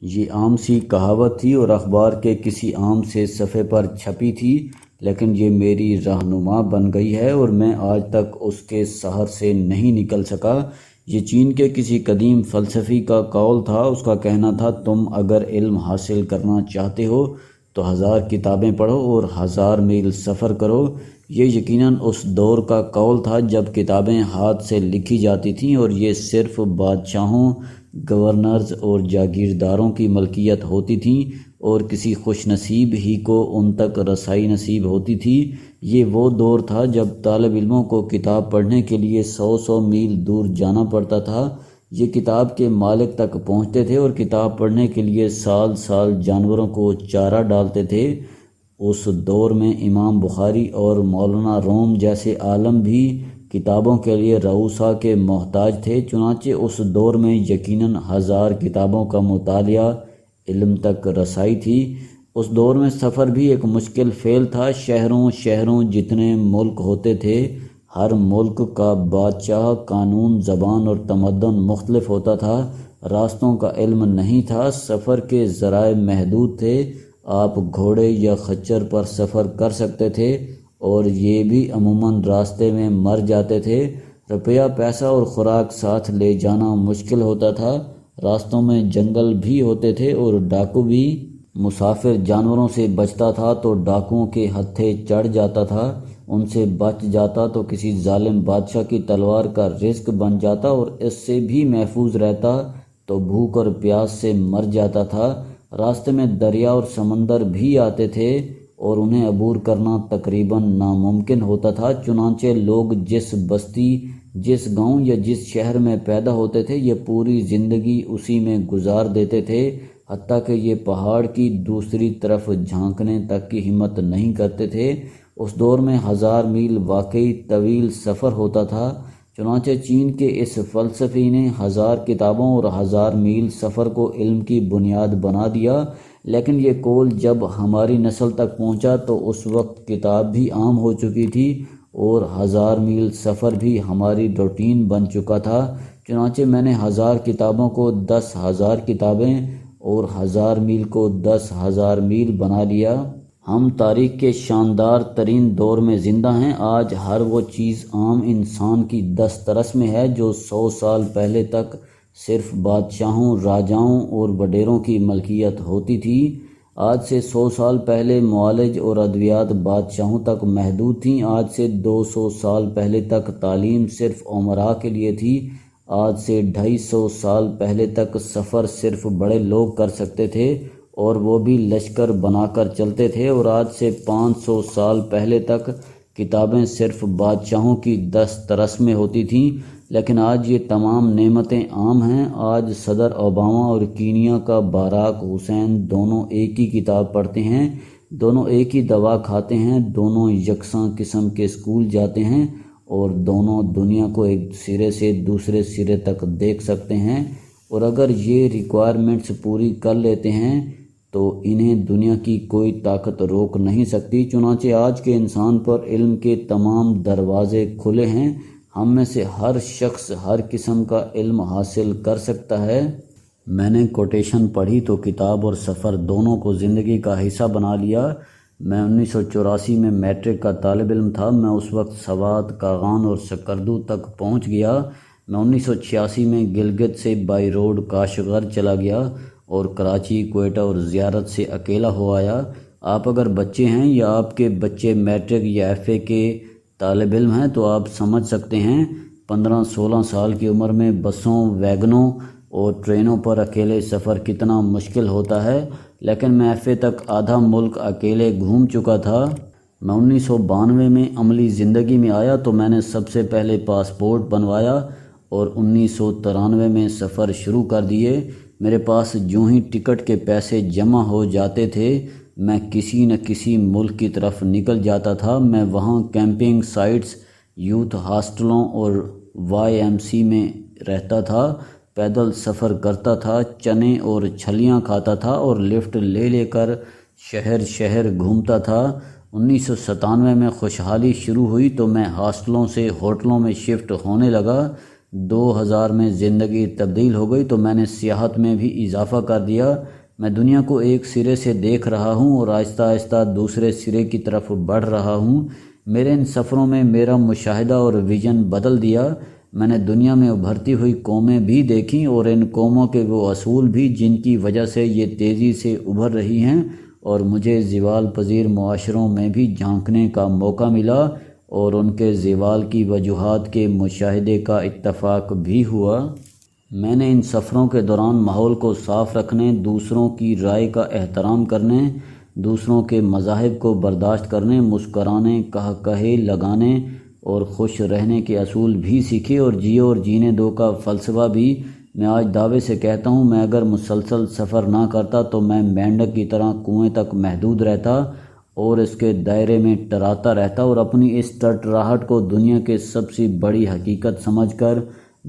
یہ عام سی کہاوت تھی اور اخبار کے کسی عام سے صفحے پر چھپی تھی، لیکن یہ میری رہنما بن گئی ہے اور میں آج تک اس کے سحر سے نہیں نکل سکا۔ یہ چین کے کسی قدیم فلسفی کا قول تھا۔ اس کا کہنا تھا، تم اگر علم حاصل کرنا چاہتے ہو تو 1000 کتابیں پڑھو اور 1000 میل سفر کرو۔ یہ یقیناً اس دور کا قول تھا جب کتابیں ہاتھ سے لکھی جاتی تھیں اور یہ صرف بادشاہوں، گورنرز اور جاگیرداروں کی ملکیت ہوتی تھیں اور کسی خوش نصیب ہی کو ان تک رسائی نصیب ہوتی تھی۔ یہ وہ دور تھا جب طالب علموں کو کتاب پڑھنے کے لیے 100 میل دور جانا پڑتا تھا۔ یہ کتاب کے مالک تک پہنچتے تھے اور کتاب پڑھنے کے لیے سال سال جانوروں کو چارہ ڈالتے تھے۔ اس دور میں امام بخاری اور مولانا روم جیسے عالم بھی کتابوں کے لیے رؤسا کے محتاج تھے۔ چنانچہ اس دور میں یقیناً 1000 کتابوں کا مطالعہ علم تک رسائی تھی۔ اس دور میں سفر بھی ایک مشکل فعل تھا۔ شہروں جتنے ملک ہوتے تھے، ہر ملک کا بادشاہ، قانون، زبان اور تمدن مختلف ہوتا تھا۔ راستوں کا علم نہیں تھا، سفر کے ذرائع محدود تھے۔ آپ گھوڑے یا خچر پر سفر کر سکتے تھے اور یہ بھی عموماً راستے میں مر جاتے تھے۔ روپیہ، پیسہ اور خوراک ساتھ لے جانا مشکل ہوتا تھا۔ راستوں میں جنگل بھی ہوتے تھے اور ڈاکو بھی۔ مسافر جانوروں سے بچتا تھا تو ڈاکوؤں کے ہتھے چڑھ جاتا تھا، ان سے بچ جاتا تو کسی ظالم بادشاہ کی تلوار کا رزق بن جاتا اور اس سے بھی محفوظ رہتا تو بھوک اور پیاس سے مر جاتا تھا۔ راستے میں دریا اور سمندر بھی آتے تھے اور انہیں عبور کرنا تقریباً ناممکن ہوتا تھا۔ چنانچہ لوگ جس بستی، جس گاؤں یا جس شہر میں پیدا ہوتے تھے، یہ پوری زندگی اسی میں گزار دیتے تھے، حتیٰ کہ یہ پہاڑ کی دوسری طرف جھانکنے تک کی ہمت نہیں کرتے تھے۔ اس دور میں 1000 میل واقعی طویل سفر ہوتا تھا۔ چنانچہ چین کے اس فلسفی نے 1000 کتابوں اور 1000 میل سفر کو علم کی بنیاد بنا دیا۔ لیکن یہ قول جب ہماری نسل تک پہنچا تو اس وقت کتاب بھی عام ہو چکی تھی اور 1000 میل سفر بھی ہماری روٹین بن چکا تھا۔ چنانچہ میں نے 1000 کتابوں کو 10,000 کتابیں اور 1000 میل کو 10,000 میل بنا لیا۔ ہم تاریخ کے شاندار ترین دور میں زندہ ہیں۔ آج ہر وہ چیز عام انسان کی دسترس میں ہے جو 100 سال پہلے تک صرف بادشاہوں، راجاؤں اور وڈیروں کی ملکیت ہوتی تھی۔ آج سے 100 سال پہلے معالج اور ادویات بادشاہوں تک محدود تھیں۔ آج سے 200 سال پہلے تک تعلیم صرف امراء کے لیے تھی۔ آج سے 250 سال پہلے تک سفر صرف بڑے لوگ کر سکتے تھے اور وہ بھی لشکر بنا کر چلتے تھے، اور آج سے 500 سال پہلے تک کتابیں صرف بادشاہوں کی دسترس میں ہوتی تھیں۔ لیکن آج یہ تمام نعمتیں عام ہیں۔ آج صدر اوباما اور کینیا کا باراک حسین دونوں ایک ہی کتاب پڑھتے ہیں، دونوں ایک ہی دوا کھاتے ہیں، دونوں یکساں قسم کے اسکول جاتے ہیں اور دونوں دنیا کو ایک سرے سے دوسرے سرے تک دیکھ سکتے ہیں، اور اگر یہ ریکوائرمنٹس پوری کر لیتے ہیں تو انہیں دنیا کی کوئی طاقت روک نہیں سکتی۔ چنانچہ آج کے انسان پر علم کے تمام دروازے کھلے ہیں۔ ہم میں سے ہر شخص ہر قسم کا علم حاصل کر سکتا ہے۔ میں نے کوٹیشن پڑھی تو کتاب اور سفر دونوں کو زندگی کا حصہ بنا لیا۔ میں 1984 میں میٹرک کا طالب علم تھا۔ میں اس وقت سوات، کاغان اور سکردو تک پہنچ گیا۔ میں 1986 میں گلگت سے بائی روڈ کاشغر چلا گیا اور کراچی، کوئٹہ اور زیارت سے اکیلا ہو آیا۔ آپ اگر بچے ہیں یا آپ کے بچے میٹرک یا ایف اے کے طالب علم ہیں تو آپ سمجھ سکتے ہیں 15-16 سال کی عمر میں بسوں، ویگنوں اور ٹرینوں پر اکیلے سفر کتنا مشکل ہوتا ہے۔ لیکن میں ایف اے تک آدھا ملک اکیلے گھوم چکا تھا۔ میں 1992 میں عملی زندگی میں آیا تو میں نے سب سے پہلے پاسپورٹ بنوایا اور 1993 میں سفر شروع کر دیے۔ میرے پاس جو ہی ٹکٹ کے پیسے جمع ہو جاتے تھے میں کسی نہ کسی ملک کی طرف نکل جاتا تھا۔ میں وہاں کیمپنگ سائٹس، یوتھ ہاسٹلوں اور وائی ایم سی میں رہتا تھا، پیدل سفر کرتا تھا، چنے اور چھلیاں کھاتا تھا اور لفٹ لے لے کر شہر شہر گھومتا تھا۔ 1997 میں خوشحالی شروع ہوئی تو میں ہاسٹلوں سے ہوٹلوں میں شفٹ ہونے لگا۔ 2000 میں زندگی تبدیل ہو گئی تو میں نے سیاحت میں بھی اضافہ کر دیا۔ میں دنیا کو ایک سرے سے دیکھ رہا ہوں اور آہستہ آہستہ دوسرے سرے کی طرف بڑھ رہا ہوں۔ میرے ان سفروں میں میرا مشاہدہ اور ویژن بدل دیا۔ میں نے دنیا میں ابھرتی ہوئی قومیں بھی دیکھیں اور ان قوموں کے وہ اصول بھی جن کی وجہ سے یہ تیزی سے ابھر رہی ہیں، اور مجھے زوال پذیر معاشروں میں بھی جھانکنے کا موقع ملا اور ان کے زوال کی وجوہات کے مشاہدے کا اتفاق بھی ہوا۔ میں نے ان سفروں کے دوران ماحول کو صاف رکھنے، دوسروں کی رائے کا احترام کرنے، دوسروں کے مذاہب کو برداشت کرنے، مسکرانے، قہقہے لگانے اور خوش رہنے کے اصول بھی سیکھے، اور جیو اور جینے دو کا فلسفہ بھی۔ میں آج دعوے سے کہتا ہوں، میں اگر مسلسل سفر نہ کرتا تو میں مینڈک کی طرح کنویں تک محدود رہتا اور اس کے دائرے میں ٹراتا رہتا، اور اپنی اس ٹرٹراہٹ کو دنیا کے سب سے بڑی حقیقت سمجھ کر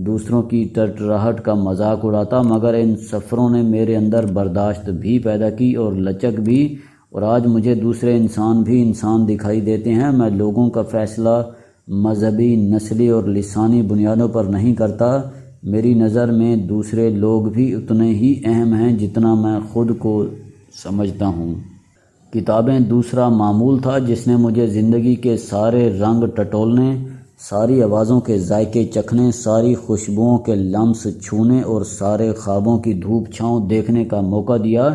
دوسروں کی ٹرٹراہٹ کا مذاق اڑاتا۔ مگر ان سفروں نے میرے اندر برداشت بھی پیدا کی اور لچک بھی، اور آج مجھے دوسرے انسان بھی انسان دکھائی دیتے ہیں۔ میں لوگوں کا فیصلہ مذہبی، نسلی اور لسانی بنیادوں پر نہیں کرتا۔ میری نظر میں دوسرے لوگ بھی اتنے ہی اہم ہیں جتنا میں خود کو سمجھتا ہوں۔ کتابیں دوسرا معمول تھا جس نے مجھے زندگی کے سارے رنگ ٹٹولنے، ساری آوازوں کے ذائقے چکھنے، ساری خوشبوؤں کے لمس چھونے اور سارے خوابوں کی دھوپ چھاؤں دیکھنے کا موقع دیا۔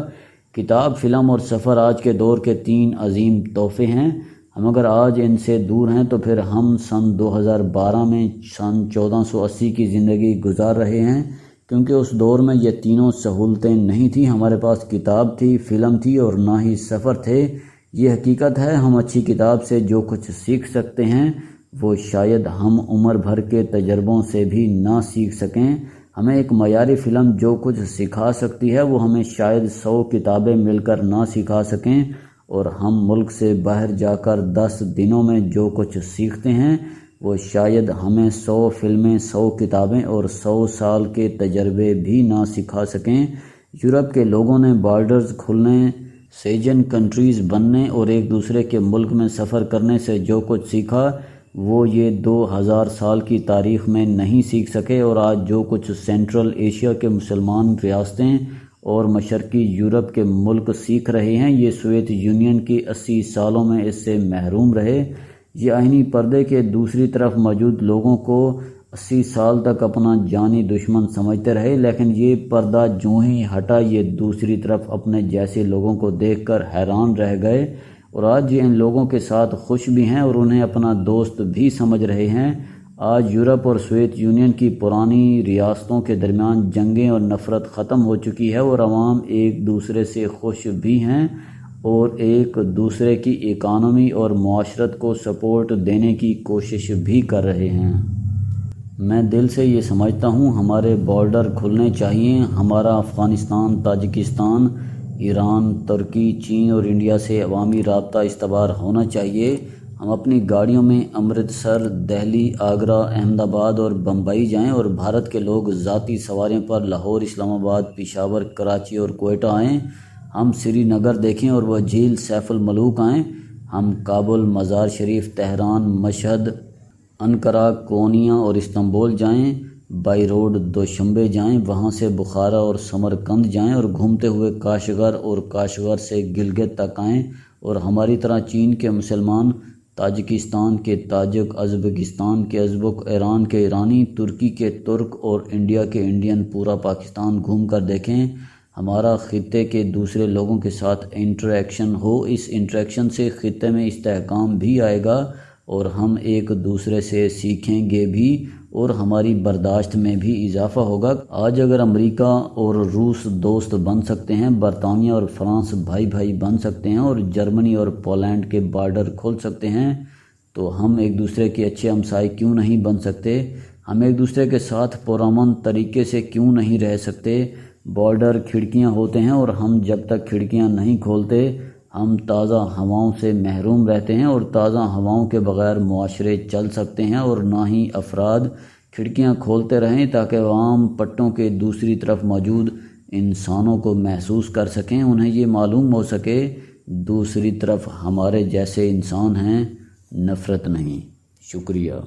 کتاب، فلم اور سفر آج کے دور کے 3 عظیم تحفے ہیں۔ ہم اگر آج ان سے دور ہیں تو پھر ہم سن 2012 میں سن 1480 کی زندگی گزار رہے ہیں، کیونکہ اس دور میں یہ تینوں سہولتیں نہیں تھیں۔ ہمارے پاس کتاب تھی، فلم تھی اور نہ ہی سفر تھے۔ یہ حقیقت ہے، ہم اچھی کتاب سے جو کچھ سیکھ سکتے ہیں وہ شاید ہم عمر بھر کے تجربوں سے بھی نہ سیکھ سکیں۔ ہمیں ایک معیاری فلم جو کچھ سکھا سکتی ہے وہ ہمیں شاید 100 کتابیں مل کر نہ سکھا سکیں، اور ہم ملک سے باہر جا کر 10 دنوں میں جو کچھ سیکھتے ہیں وہ شاید ہمیں 100 فلمیں، 100 کتابیں اور 100 سال کے تجربے بھی نہ سکھا سکیں۔ یورپ کے لوگوں نے بارڈرز کھلنے، سیجن کنٹریز بننے اور ایک دوسرے کے ملک میں سفر کرنے سے جو کچھ سیکھا وہ یہ 2000 سال کی تاریخ میں نہیں سیکھ سکے، اور آج جو کچھ سینٹرل ایشیا کے مسلمان ریاستیں اور مشرقی یورپ کے ملک سیکھ رہے ہیں، یہ سوویت یونین کی 80 سالوں میں اس سے محروم رہے۔ یہ آئینی پردے کے دوسری طرف موجود لوگوں کو 80 سال تک اپنا جانی دشمن سمجھتے رہے، لیکن یہ پردہ جو ہی ہٹا یہ دوسری طرف اپنے جیسے لوگوں کو دیکھ کر حیران رہ گئے، اور آج یہ ان لوگوں کے ساتھ خوش بھی ہیں اور انہیں اپنا دوست بھی سمجھ رہے ہیں۔ آج یورپ اور سوویت یونین کی پرانی ریاستوں کے درمیان جنگیں اور نفرت ختم ہو چکی ہے، اور عوام ایک دوسرے سے خوش بھی ہیں اور ایک دوسرے کی اکانومی اور معاشرت کو سپورٹ دینے کی کوشش بھی کر رہے ہیں۔ میں دل سے یہ سمجھتا ہوں ہمارے بارڈر کھلنے چاہیے۔ ہمارا افغانستان، تاجکستان، ایران، ترکی، چین اور انڈیا سے عوامی رابطہ استوار ہونا چاہیے۔ ہم اپنی گاڑیوں میں امرتسر، دہلی، آگرہ، احمد آباد اور بمبئی جائیں، اور بھارت کے لوگ ذاتی سواریوں پر لاہور، اسلام آباد، پشاور، کراچی اور کوئٹہ آئیں۔ ہم سری نگر دیکھیں اور وہ جھیل سیف الملوک آئیں۔ ہم کابل، مزار شریف، تہران، مشہد، انقرہ، کونیا اور استنبول جائیں۔ بائی روڈ دوشنبے جائیں، وہاں سے بخارا اور سمرقند جائیں، اور گھومتے ہوئے کاشغر اور کاشغر سے گلگت تک آئیں، اور ہماری طرح چین کے مسلمان، تاجکستان کے تاجک، ازبکستان کے ازبک، ایران کے ایرانی، ترکی کے ترک اور انڈیا کے انڈین پورا پاکستان گھوم کر دیکھیں۔ ہمارا خطے کے دوسرے لوگوں کے ساتھ انٹریکشن ہو، اس انٹریکشن سے خطے میں استحکام بھی آئے گا اور ہم ایک دوسرے سے سیکھیں گے بھی، اور ہماری برداشت میں بھی اضافہ ہوگا۔ آج اگر امریکہ اور روس دوست بن سکتے ہیں، برطانیہ اور فرانس بھائی بھائی بن سکتے ہیں، اور جرمنی اور پولینڈ کے بارڈر کھل سکتے ہیں، تو ہم ایک دوسرے کے اچھے ہمسائے کیوں نہیں بن سکتے؟ ہم ایک دوسرے کے ساتھ پرامن طریقے سے کیوں نہیں رہ سکتے؟ بارڈر کھڑکیاں ہوتے ہیں، اور ہم جب تک کھڑکیاں نہیں کھولتے ہم تازہ ہواؤں سے محروم رہتے ہیں، اور تازہ ہواؤں کے بغیر معاشرے چل سکتے ہیں اور نہ ہی افراد۔ کھڑکیاں کھولتے رہیں تاکہ عوام پٹوں کے دوسری طرف موجود انسانوں کو محسوس کر سکیں، انہیں یہ معلوم ہو سکے دوسری طرف ہمارے جیسے انسان ہیں، نفرت نہیں۔ شکریہ۔